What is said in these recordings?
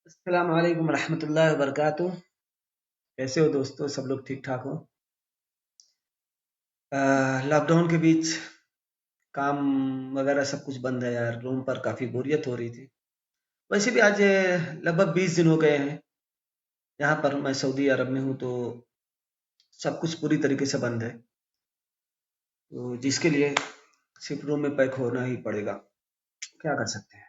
अस्सलाम वालेकुम रहमतुल्लाहि व बरकातुहू। कैसे हो दोस्तों? सब लोग ठीक ठाक हो? लॉकडाउन के बीच काम वगैरह सब कुछ बंद है यार। रूम पर काफ़ी बोरियत हो रही थी। वैसे भी आज लगभग 20 दिन हो गए हैं। यहाँ पर मैं सऊदी अरब में हूँ तो सब कुछ पूरी तरीके से बंद है, तो जिसके लिए सिर्फ रूम में पैक होना ही पड़ेगा। क्या कर सकते हैं।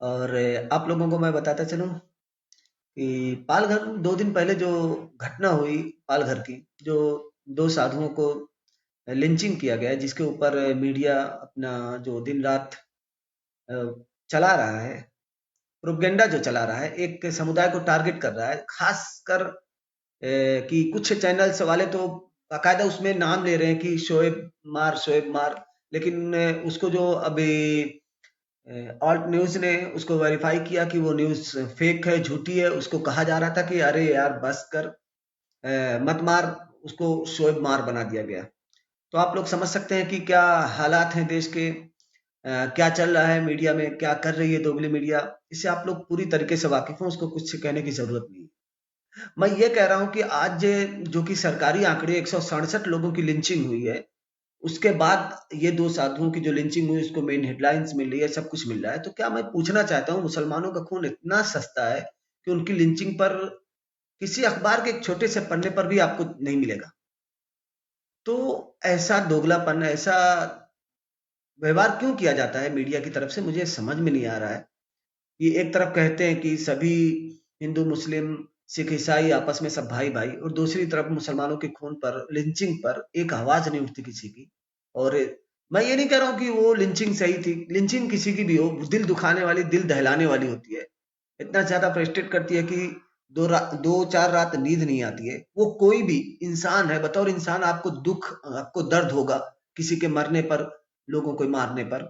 और आप लोगों को मैं बताता चलूँ कि पालघर 2 दिन पहले जो घटना हुई पालघर की, जो 2 साधुओं को लिंचिंग किया गया है, जिसके ऊपर मीडिया अपना जो दिन रात अ, चला रहा है, प्रोपेगेंडा जो चला रहा है, एक समुदाय को टारगेट कर रहा है, खासकर कि कुछ चैनल्स वाले तो बाकायदा उसमें नाम ले रहे हैं कि शोएब मार। लेकिन उसको जो अभी ऑल्ट न्यूज़ ने उसको वेरीफाई किया कि वो न्यूज़ फेक है, झूठी है। उसको कहा जा रहा था कि अरे यार बस कर, मत मार। उसको शोएब मार बना दिया गया। तो आप लोग समझ सकते हैं कि क्या हालात हैं देश के, क्या चल रहा है मीडिया में, क्या कर रही है दोगली मीडिया। इससे आप लोग पूरी तरीके से वाकिफ हैं, उसको कुछ कहने की जरूरत नहीं है। मैं ये कह रहा हूं कि आज जो कि सरकारी आंकड़े 167 लोगों की लिंचिंग हुई है, उसके बाद ये 2 साधुओं की जो लिंचिंग हुई उसको मेन हेडलाइंस मिल रही है, सब कुछ मिल रहा है। तो क्या मैं पूछना चाहता हूँ, मुसलमानों का खून इतना सस्ता है कि उनकी लिंचिंग पर किसी अखबार के एक छोटे से पन्ने पर भी आपको नहीं मिलेगा। तो ऐसा दोगलापन, ऐसा व्यवहार क्यों किया जाता है मीडिया की तरफ से, मुझे समझ में नहीं आ रहा है। कि एक तरफ कहते हैं कि सभी हिंदू मुस्लिम सिख ईसाई आपस में सब भाई भाई, और दूसरी तरफ मुसलमानों के खून पर, लिंचिंग पर एक आवाज नहीं उठती किसी की। और मैं ये नहीं कह रहा हूं कि वो लिंचिंग सही थी। लिंचिंग किसी की भी हो, दिल दुखाने वाली, दिल दहलाने वाली होती है। इतना ज्यादा फ्रस्ट्रेट करती है कि 2-4 रात नींद नहीं आती है। वो कोई भी इंसान है, बतौर इंसान आपको दुख, आपको दर्द होगा किसी के मरने पर, लोगों को मारने पर।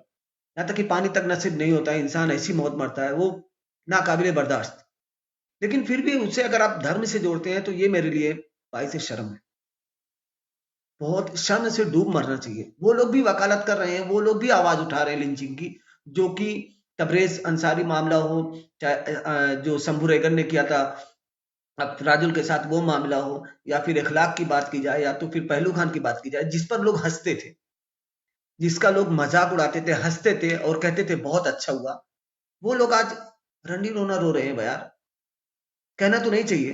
यहाँ तक कि पानी तक नसीब नहीं होता है, इंसान ऐसी मौत मरता है वो नाकाबिले बर्दाश्त। लेकिन फिर भी उसे अगर आप धर्म से जोड़ते हैं तो ये मेरे लिए बाइस शर्म है। बहुत शर्म से डूब मरना चाहिए। वो लोग भी वकालत कर रहे हैं, वो लोग भी आवाज उठा रहे हैं लिंचिंग की। जो कि तबरेज अंसारी मामला हो, चाहे जो शंभू रेगन ने किया था अब राजुल के साथ वो मामला हो, या फिर इखलाक की बात की जाए, या तो फिर पहलू खान की बात की जाए, जिस पर लोग हंसते थे, जिसका लोग मजाक उड़ाते थे, हंसते थे और कहते थे बहुत अच्छा हुआ, वो लोग आज रंडी रोना रो रहे हैं यार। कहना तो नहीं चाहिए,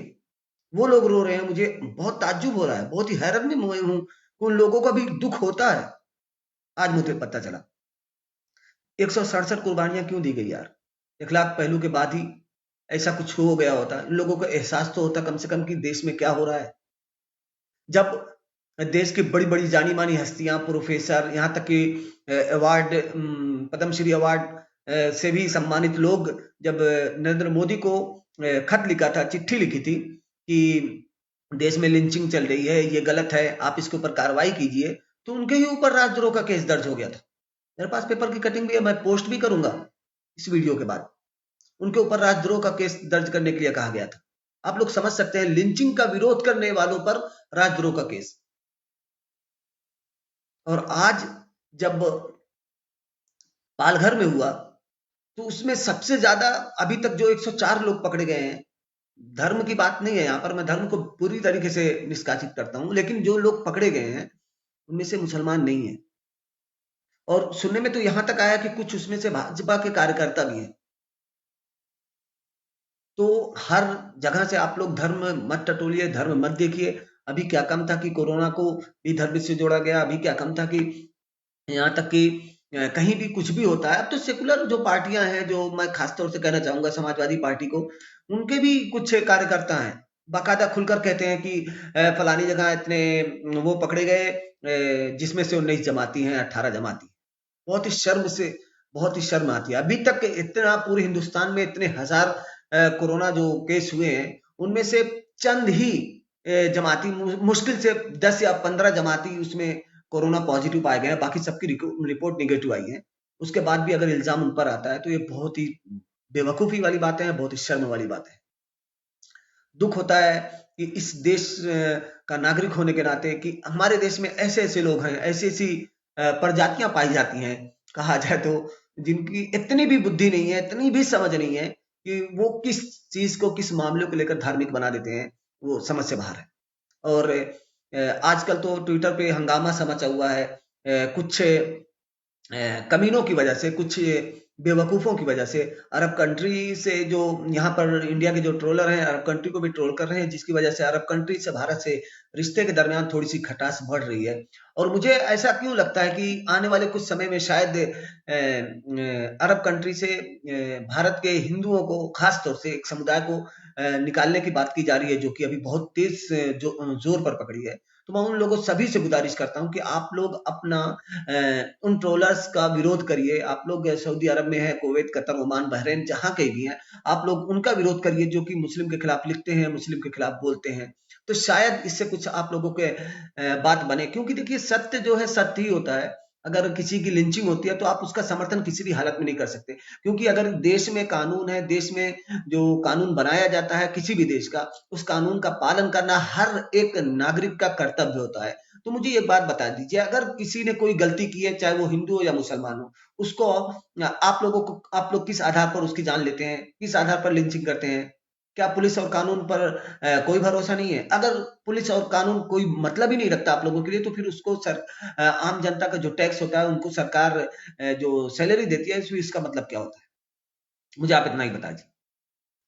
वो लोग रो रहे हैं। मुझे बहुत ताज्जुब हो रहा है, बहुत ही हैरत में मैं हूँ। उन लोगों का भी दुख होता है। आज मुझे पता चला 167 कुर्बानियां क्यों दी गई यार। इखलाक पहलू के बाद ही ऐसा कुछ हो गया होता, इन लोगों को एहसास तो होता कम से कम कि देश में क्या हो रहा है। जब देश की बड़ी बड़ी जानी मानी हस्तियां, प्रोफेसर, यहाँ तक कि अवार्ड, पद्मश्री अवार्ड से भी सम्मानित लोग, जब नरेंद्र मोदी को खत लिखा था, चिट्ठी लिखी थी कि देश में लिंचिंग चल रही है, ये गलत है, आप इसके ऊपर कार्रवाई कीजिए, तो उनके ही ऊपर राजद्रोह का केस दर्ज हो गया था। मेरे पास पेपर की कटिंग भी है, मैं पोस्ट भी करूंगा इस वीडियो के बाद। उनके ऊपर राजद्रोह का केस दर्ज करने के लिए कहा गया था। आप लोग समझ सकते हैं, लिंचिंग का विरोध करने वालों पर राजद्रोह का केस। और आज जब पालघर में हुआ तो उसमें सबसे ज्यादा अभी तक जो 104 लोग पकड़े गए हैं, धर्म की बात नहीं है यहाँ पर, मैं धर्म को पूरी तरीके से निष्कासित करता हूं, लेकिन जो लोग पकड़े गए हैं उनमें से मुसलमान नहीं है। और सुनने में तो यहां तक आया कि कुछ उसमें से भाजपा के कार्यकर्ता भी हैं। तो हर जगह से आप लोग धर्म मत टटोलिए, धर्म मत देखिए। अभी क्या कम था कि कोरोना को भी धर्म से जोड़ा गया, अभी क्या कम था कि यहाँ तक कि कहीं भी कुछ भी होता है। अब तो सेकुलर जो पार्टियां हैं, जो मैं खास तौर से कहना चाहूंगा समाजवादी पार्टी को, उनके भी कुछ कार्यकर्ता हैं, बाकायदा खुलकर कहते हैं कि फलानी जगह इतने वो पकड़े गए, जिसमें से 19 जमाती हैं, 18 जमाती। बहुत ही शर्म से, बहुत ही शर्म आती है। अभी तक इतना पूरे हिंदुस्तान में इतने हजार कोरोना जो केस हुए हैं, उनमें से चंद ही जमाती, मुश्किल से 10 या 15 जमाती उसमें कोरोना पॉजिटिव पाए गए हैं, बाकी सबकी रिपोर्ट निगेटिव आई है। उसके बाद भी अगर इल्जाम उन पर आता है तो ये बहुत ही बेवकूफी वाली बातें हैं, बहुत ही शर्म वाली बातें हैं। दुख होता है कि इस देश का नागरिक होने के नाते कि हमारे देश में ऐसे ऐसे लोग हैं, ऐसी ऐसी प्रजातियां पाई जाती हैं, कहा जाए तो, जिनकी इतनी भी बुद्धि नहीं है, इतनी भी समझ नहीं है कि वो किस चीज को, किस मामले को लेकर धार्मिक बना देते हैं, वो समझ से बाहर है। और आजकल तो ट्विटर पे हंगामा सा मचा हुआ है, कुछ कमीनों की वजह से, कुछ बेवकूफ़ों की वजह से, अरब कंट्री से जो यहाँ पर इंडिया के जो ट्रोलर हैं, अरब कंट्री को भी ट्रोल कर रहे हैं, जिसकी वजह से अरब कंट्री से भारत से रिश्ते के दरमियान थोड़ी-सी खटास बढ़ रही है। और मुझे ऐसा क्यों लगता है कि आने वाले कुछ समय में शायद अरब कंट्री से भारत के हिंदुओं को, खास तौर से एक समुदाय को निकालने की बात की जा रही है, जो कि अभी बहुत तेज़ ज़ोर पर पकड़ी है। तो मैं उन लोगों सभी से गुज़ारिश करता हूँ कि आप लोग अपना उन ट्रोलर्स का विरोध करिए। आप लोग सऊदी अरब में हैं, कुवैत, कतर, ओमान, बहरीन, जहाँ कहीं भी हैं, आप लोग उनका विरोध करिए जो कि मुस्लिम के खिलाफ लिखते हैं, मुस्लिम के खिलाफ बोलते हैं। तो शायद इससे कुछ आप लोगों के बात बने, क्योंकि देखिए सत्य जो है सत्य ही होता है। अगर किसी की लिंचिंग होती है तो आप उसका समर्थन किसी भी हालत में नहीं कर सकते, क्योंकि अगर देश में कानून है, देश में जो कानून बनाया जाता है किसी भी देश का, उस कानून का पालन करना हर एक नागरिक का कर्तव्य होता है। तो मुझे ये बात बता दीजिए, अगर किसी ने कोई गलती की है, चाहे वो हिंदू हो या मुसलमान हो, उसको आप लोग किस आधार पर उसकी जान लेते हैं? किस आधार पर लिंचिंग करते हैं? क्या पुलिस और कानून पर कोई भरोसा नहीं है? अगर पुलिस और कानून कोई मतलब ही नहीं रखता आप लोगों के लिए, तो फिर उसको आम जनता का जो टैक्स होता है, उनको सरकार जो सैलरी देती है, इसका मतलब क्या होता है? मुझे आप इतना ही बता दीजिए।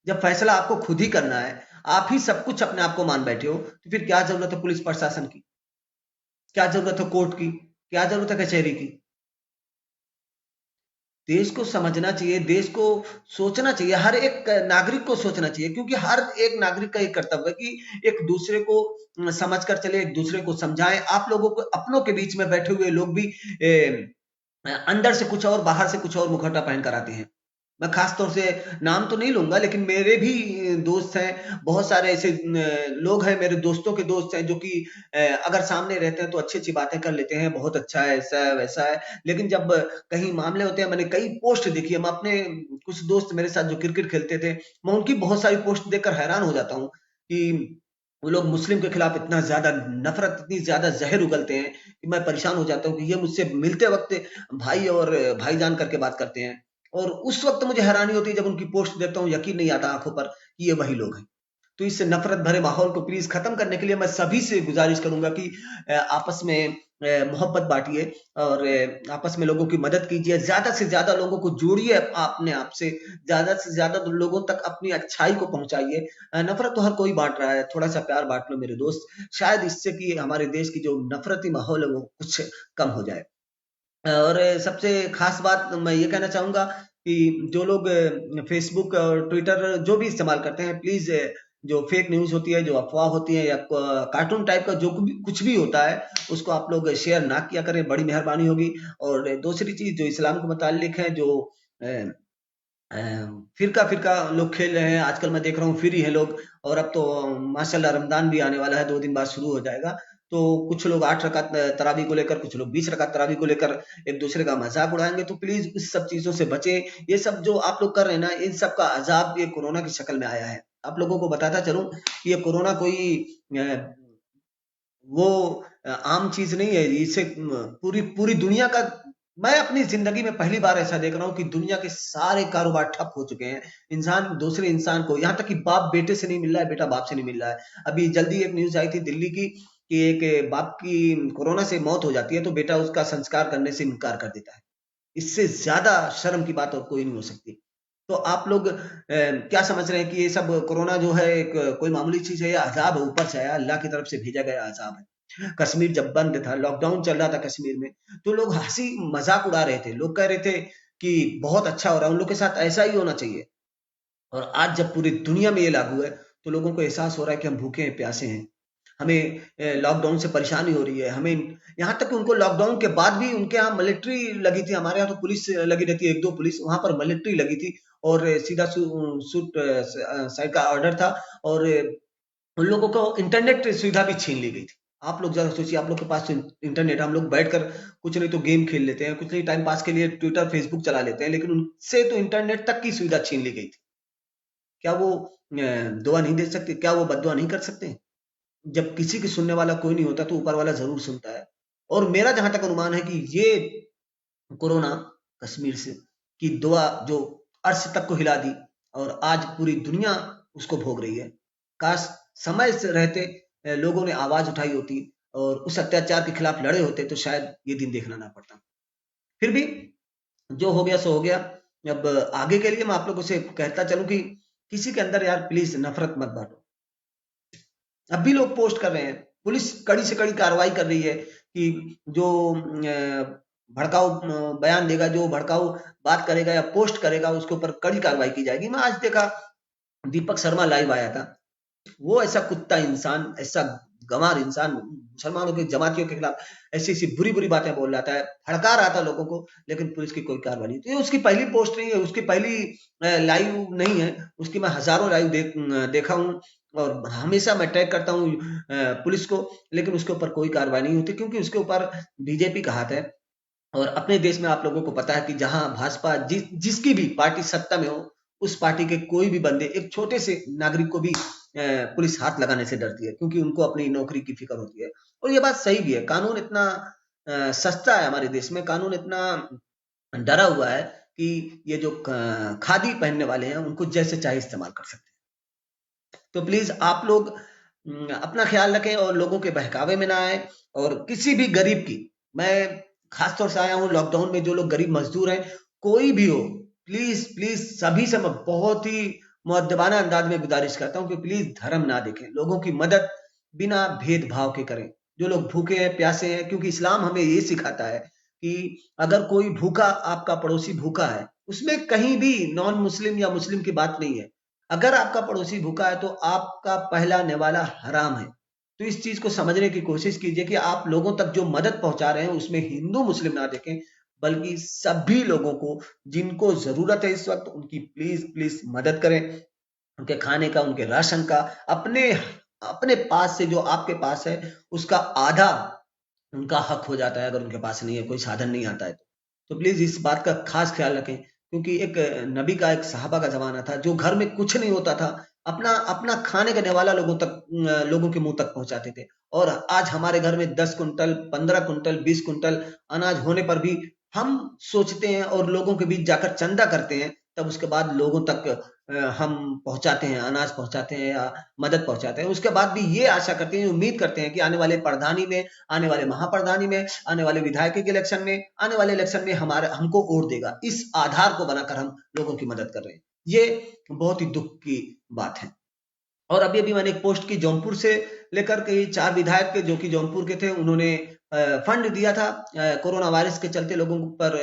जब फैसला आपको खुद ही करना है, आप ही सब कुछ अपने आप को मान बैठे हो, तो फिर क्या ज़रूरत है पुलिस प्रशासन की? क्या ज़रूरत है कोर्ट की? क्या ज़रूरत है कचहरी की? देश को समझना चाहिए, देश को सोचना चाहिए, हर एक नागरिक को सोचना चाहिए, क्योंकि हर एक नागरिक का ये कर्तव्य है कि एक दूसरे को समझ कर चले, एक दूसरे को समझाएं। आप लोगों को अपनों के बीच में बैठे हुए लोग भी अंदर से कुछ और, बाहर से कुछ और मुखौटा पहन कर आते हैं। मैं खास तौर से नाम तो नहीं लूँगा, लेकिन मेरे भी दोस्त हैं, बहुत सारे ऐसे लोग हैं, मेरे दोस्तों के दोस्त हैं जो कि अगर सामने रहते हैं तो अच्छी-अच्छी बातें कर लेते हैं, बहुत अच्छा है, ऐसा है, वैसा है। लेकिन जब कहीं मामले होते हैं, मैंने कई पोस्ट देखी है, मैं अपने कुछ दोस्त मेरे साथ जो क्रिकेट खेलते थे, मैं उनकी बहुत सारी पोस्ट देखकर हैरान हो जाता हूँ कि वो लोग मुस्लिम के खिलाफ इतना ज़्यादा नफ़रत, इतनी ज़्यादा ज़हर उगलते हैं कि मैं परेशान हो जाता हूँ कि ये मुझसे मिलते वक़्त भाई और भाईजान करके बात करते हैं। और उस वक़्त मुझे हैरानी होती है जब उनकी पोस्ट देखता हूँ, यकीन नहीं आता आँखों पर कि ये वही लोग हैं। तो इस नफ़रत भरे माहौल को प्लीज़ ख़त्म करने के लिए मैं सभी से गुज़ारिश करूँगा कि आपस में मोहब्बत बाँटिए और आपस में लोगों की मदद कीजिए। ज़्यादा से ज़्यादा लोगों को जोड़िए अपने आप से ज़्यादा लोगों तक अपनी अच्छाई को पहुँचाइए। नफ़रत तो हर कोई बाँट रहा है, थोड़ा-सा प्यार बाँट लो मेरे दोस्त। शायद इससे कि हमारे देश की जो नफ़रती माहौल है वो कुछ कम हो जाए। और सबसे ख़ास बात मैं ये कहना चाहूँगा कि जो लोग फ़ेसबुक और ट्विटर जो भी इस्तेमाल करते हैं, प्लीज़ जो फ़ेक न्यूज़ होती है, जो अफ़वाह होती है या क कार्टून टाइप का जो कुछ भी होता है, उसको आप लोग शेयर ना किया करें, बड़ी मेहरबानी होगी। और दूसरी चीज़ जो इस्लाम के मुतालिक है, जो अ अ, फ़िरका-फ़िरका लोग खेल रहे हैं, आजकल मैं देख रहा हूँ फ्री हैं लोग। और अब तो माशाअल्लाह रमज़ान भी आने वाला है, 2 दिन बाद शुरू हो जाएगा। तो कुछ लोग 8 रकात तरावी को लेकर, कुछ लोग 20 रकात तरावी को लेकर एक-दूसरे का मज़ाक उड़ाएँगे, तो प्लीज़ इस सब चीज़ों से बचें। ये सब जो आप लोग कर रहे हैं ना, इन सब का अज़ाब ये कोरोना की शक्ल में आया है। आप लोगों को बताता चलूँ कि ये कोरोना कोई वो आम चीज़ नहीं है, इसे पूरी पूरी दुनिया का, मैं अपनी ज़िंदगी में पहली बार ऐसा देख रहा हूँ कि दुनिया के सारे कारोबार ठप हो चुके हैं। इंसान दूसरे इंसान को, यहाँ तक कि बाप बेटे से नहीं मिल रहा है, बेटा बाप से नहीं मिल रहा है। अभी जल्दी एक न्यूज़ आई थी दिल्ली की कि एक बाप की कोरोना से मौत हो जाती है, तो बेटा उसका संस्कार करने से इनकार कर देता है। इससे ज़्यादा शर्म की बात और कोई नहीं हो सकती। तो आप लोग क्या समझ रहे हैं कि ये सब कोरोना जो है एक कोई मामूली चीज़ है या अज़ाब है, ऊपर से आया, अल्लाह की तरफ से भेजा गया अज़ाब है। कश्मीर जब बंद था, लॉकडाउन चल रहा था कश्मीर में, तो लोग हँसी-मज़ाक उड़ा रहे थे। लोग कह रहे थे कि बहुत अच्छा हो रहा है, उन लोग के साथ ऐसा ही होना चाहिए। और आज जब पूरी दुनिया में ये लागू है, तो लोगों को एहसास हो रहा है कि हम भूखे हैं, प्यासे हैं। हमें लॉकडाउन से परेशानी हो रही है। हमें यहाँ तक कि उनको लॉकडाउन के बाद भी उनके यहाँ मिलिट्री लगी थी, हमारे यहाँ तो पुलिस लगी रहती है, 1-2 पुलिस, वहाँ पर मिलिट्री लगी थी। और सीधा सूट साइड का ऑर्डर था। और उन लोगों को इंटरनेट सुविधा भी छीन ली गई थी। आप लोग ज़रा सोचिए, आप लोग के पास तो इंटरनेट, हम लोग बैठकर कुछ नहीं तो गेम खेल लेते हैं, कुछ नहीं टाइम पास के लिए ट्विटर, फेसबुक चला लेते हैं, लेकिन उनसे तो इंटरनेट तक की सुविधा छीन ली गई थी। क्या वो दुआ नहीं दे सकते? क्या वो बद्दुआ नहीं कर सकते? जब किसी की सुनने वाला कोई नहीं होता तो ऊपर वाला ज़रूर सुनता है। और मेरा जहाँ तक अनुमान है कि ये कोरोना कश्मीर से की दुआ जो अर्श तक को हिला दी, और आज पूरी दुनिया उसको भोग रही है। काश समय से रहते लोगों ने आवाज उठाई होती और उस अत्याचार के खिलाफ लड़े होते तो शायद ये दिन देखना ना पड़ता। फिर भी जो हो गया सो हो गया। अब आगे के लिए मैं आप लोगों से कहता चलूं कि किसी के अंदर यार प्लीज नफरत मत बांटो। अब भी लोग पोस्ट कर रहे हैं, पुलिस कड़ी से कड़ी कार्रवाई कर रही है कि जो भड़काऊ बयान देगा, जो भड़काऊ बात करेगा या पोस्ट करेगा, उसके ऊपर कड़ी कार्रवाई की जाएगी। मैं आज देखा दीपक शर्मा लाइव आया था, वो ऐसा कुत्ता इंसान, ऐसा गंवार इंसान मुसलमानों के जमातियों के खिलाफ ऐसी ऐसी बुरी बुरी बातें बोल रहा था, भड़का रहा था लोगों को, लेकिन पुलिस की कोई कार्रवाई नहीं। तो ये उसकी पहली पोस्ट नहीं है, उसकी पहली लाइव नहीं है, उसकी मैं हजारों लाइव देखा हूँ और हमेशा मैं टैग करता हूँ पुलिस को, लेकिन उसके ऊपर कोई कार्रवाई नहीं होती क्योंकि उसके ऊपर बीजेपी का हाथ है। और अपने देश में आप लोगों को पता है कि जहां भाजपा जिसकी भी पार्टी सत्ता में हो, उस पार्टी के कोई भी बंदे एक छोटे से नागरिक को भी पुलिस हाथ लगाने से डरती है क्योंकि उनको अपनी नौकरी की फिक्र होती है। और ये बात सही भी है, कानून इतना सस्ता है हमारे देश में, कानून इतना डरा हुआ है कि ये जो खादी पहनने वाले हैं उनको जैसे चाहे इस्तेमाल कर सकते हैं। तो प्लीज आप लोग अपना ख्याल रखें और लोगों के बहकावे में ना आए। और किसी भी गरीब की, मैं खासतौर से आया हूँ लॉकडाउन में, जो लोग गरीब मजदूर हैं, कोई भी हो, प्लीज प्लीज सभी से मैं बहुत ही मुअद्दबाना अंदाज में गुजारिश करता हूँ कि प्लीज धर्म ना देखें, लोगों की मदद बिना भेदभाव के करें। जो लोग भूखे हैं प्यासे हैं, क्योंकि इस्लाम हमें ये सिखाता है कि अगर कोई भूखा, आपका पड़ोसी भूखा है, उसमें कहीं भी नॉन मुस्लिम या मुस्लिम की बात नहीं है। अगर आपका पड़ोसी भूखा है तो आपका पहला निवाला हराम है। तो इस चीज को समझने की कोशिश कीजिए कि आप लोगों तक जो मदद पहुंचा रहे हैं उसमें हिंदू मुस्लिम ना देखें, बल्कि सभी लोगों को जिनको जरूरत है इस वक्त, उनकी प्लीज प्लीज मदद करें। उनके खाने का, उनके राशन का, अपने अपने पास से जो आपके पास है उसका आधा उनका हक हो जाता है अगर उनके पास नहीं है, कोई साधन नहीं आता है तो प्लीज इस बात का खास ख्याल रखें। क्योंकि एक नबी का, एक सहाबा का जमाना था जो घर में कुछ नहीं होता था, अपना अपना खाने का निवाला लोगों के मुंह तक पहुंचाते थे। और आज हमारे घर में 10 कुंटल, 15 कुंटल, 20 कुंटल अनाज होने पर भी हम सोचते हैं और लोगों के बीच जाकर चंदा करते हैं, तब उसके बाद लोगों तक हम पहुंचाते हैं, अनाज पहुंचाते हैं या मदद पहुंचाते हैं। उसके बाद भी ये आशा करते हैं, उम्मीद करते हैं कि आने वाले प्रधानी में, आने वाले महाप्रधानी में, आने वाले विधायक के इलेक्शन में, आने वाले इलेक्शन में हमारे हमको वोट देगा। इस आधार को बनाकर हम लोगों की मदद कर रहे हैं। ये बहुत ही दुख की बात है। और अभी अभी मैंने एक पोस्ट की जौनपुर से लेकर के 4 विधायक के जो कि जौनपुर के थे, उन्होंने फंड दिया था कोरोना वायरस के चलते लोगों पर,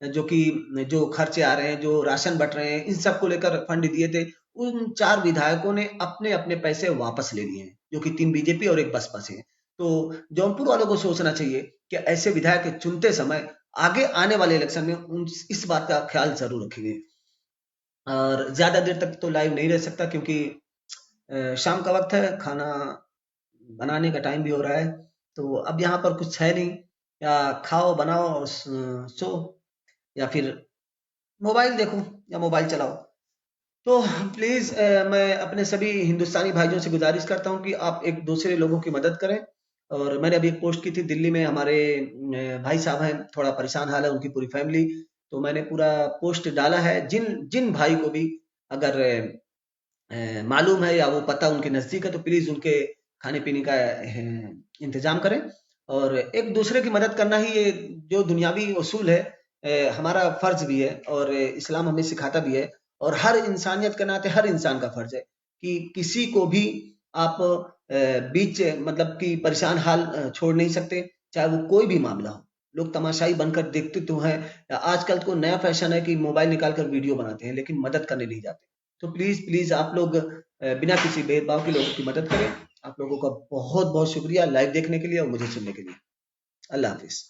जो कि जो खर्चे आ रहे हैं, जो राशन बट रहे हैं, इन सब को लेकर फंड दिए थे। उन 4 विधायकों ने अपने अपने पैसे वापस ले लिए हैं, जो कि 3 बीजेपी और 1 बसपा से हैं। तो जौनपुर वालों को सोचना चाहिए कि ऐसे विधायक चुनते समय आगे आने वाले इलेक्शन में इस बात का ख्याल जरूर रखेंगे। और ज्यादा देर तक तो लाइव नहीं रह सकता क्योंकि शाम का वक्त है, खाना बनाने का टाइम भी हो रहा है। तो अब यहाँ पर कुछ है नहीं, या खाओ बनाओ और सो, या फिर मोबाइल देखो या मोबाइल चलाओ। तो प्लीज मैं अपने सभी हिंदुस्तानी भाइयों से गुजारिश करता हूँ कि आप एक दूसरे लोगों की मदद करें। और मैंने अभी एक पोस्ट की थी, दिल्ली में हमारे भाई साहब हैं, थोड़ा परेशान हाल है उनकी पूरी फैमिली, तो मैंने पूरा पोस्ट डाला है। जिन जिन भाई को भी अगर मालूम है या वो पता उनके नजदीक है तो प्लीज उनके खाने पीने का इंतजाम करें। और एक दूसरे की मदद करना ही ये जो दुनियावी उसूल है, हमारा फर्ज भी है और इस्लाम हमें सिखाता भी है। और हर इंसानियत के नाते हर इंसान का फर्ज है कि किसी को भी आप बीच मतलब कि परेशान हाल छोड़ नहीं सकते, चाहे वो कोई भी मामला हो। लोग तमाशाई बनकर देखते तो हैं, आजकल तो नया फैशन है कि मोबाइल निकाल कर वीडियो बनाते हैं, लेकिन मदद करने नहीं जाते। तो प्लीज प्लीज आप लोग बिना किसी भेदभाव के लोगों की मदद करें। आप लोगों का बहुत बहुत शुक्रिया लाइव देखने के लिए और मुझे सुनने के लिए। अल्लाह हाफिज।